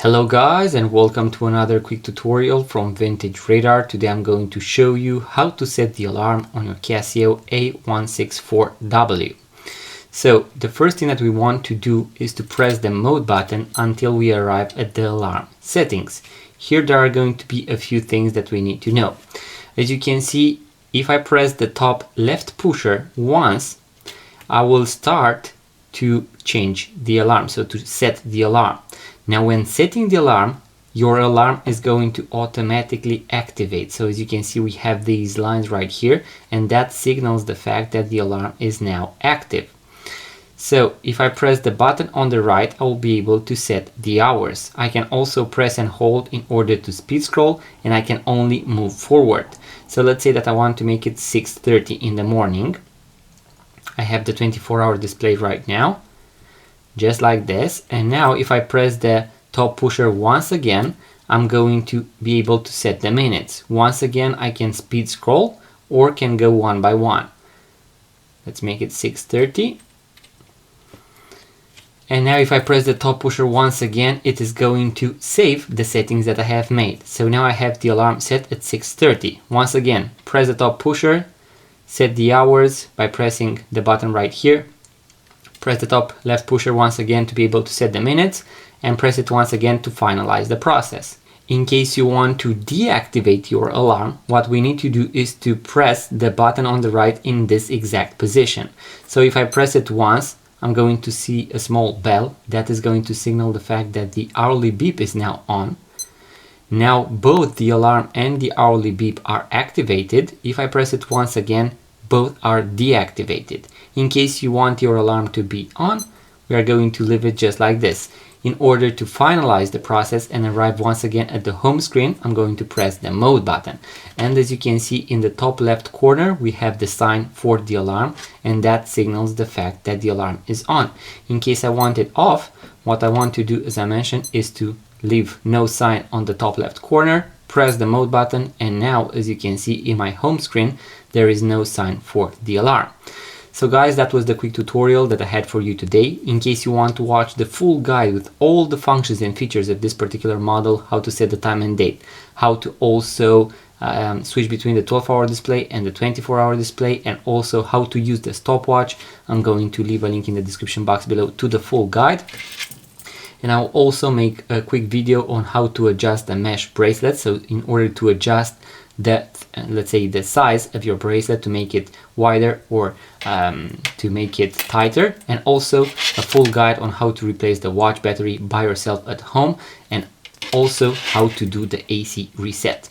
Hello guys, and welcome to another quick tutorial from Vintage Radar. Today I'm going to show you how to set the alarm on your Casio A164W. So the first thing that we want to do is to press the mode button until we arrive at the alarm settings. Here there are going to be a few things that we need to know. As you can see, if I press the top left pusher once, I will start to change the alarm, so to set the alarm. Now when setting the alarm, your alarm is going to automatically activate. So as you can see, we have these lines right here, and that signals the fact that the alarm is now active. So if I press the button on the right, I will be able to set the hours. I can also press and hold in order to speed scroll, and I can only move forward. So let's say that I want to make it 6:30 in the morning. I have the 24-hour display right now, just like this. And now if I press the top pusher once again, I'm going to be able to set the minutes. Once again, I can speed scroll or can go one by one. Let's make it 6:30. And now if I press the top pusher once again, it is going to save the settings that I have made. So now I have the alarm set at 6:30. Once again, press the top pusher, set the hours by pressing the button right here. Press the top left pusher once again to be able to set the minutes, and press it once again to finalize the process. In case you want to deactivate your alarm, what we need to do is to press the button on the right in this exact position. So if I press it once, I'm going to see a small bell that is going to signal the fact that the hourly beep is now on. Now both the alarm and the hourly beep are activated. If I press it once again, both are deactivated. In case you want your alarm to be on, we are going to leave it just like this. In order to finalize the process and arrive once again at the home screen, I'm going to press the mode button. And as you can see in the top left corner, we have the sign for the alarm, and that signals the fact that the alarm is on. In case I want it off, what I want to do, as I mentioned, is to leave no sign on the top left corner, press the mode button, and now as you can see in my home screen, there is no sign for the alarm. So guys, that was the quick tutorial that I had for you today. In case you want to watch the full guide with all the functions and features of this particular model, how to set the time and date, how to also switch between the 12-hour display and the 24-hour display, and also how to use the stopwatch, I'm going to leave a link in the description box below to the full guide. And I'll also make a quick video on how to adjust the mesh bracelet. So in order to adjust that, let's say, the size of your bracelet to make it wider or to make it tighter, and also a full guide on how to replace the watch battery by yourself at home, and also how to do the AC reset.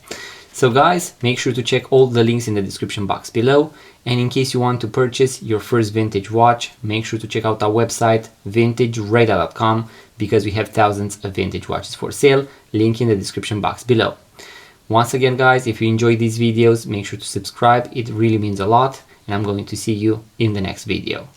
So guys, make sure to check all the links in the description box below. And in case you want to purchase your first vintage watch, make sure to check out our website vintageradar.com, because we have thousands of vintage watches for sale. Link in the description box below. Once again guys, if you enjoy these videos, make sure to subscribe. It really means a lot, and I'm going to see you in the next video.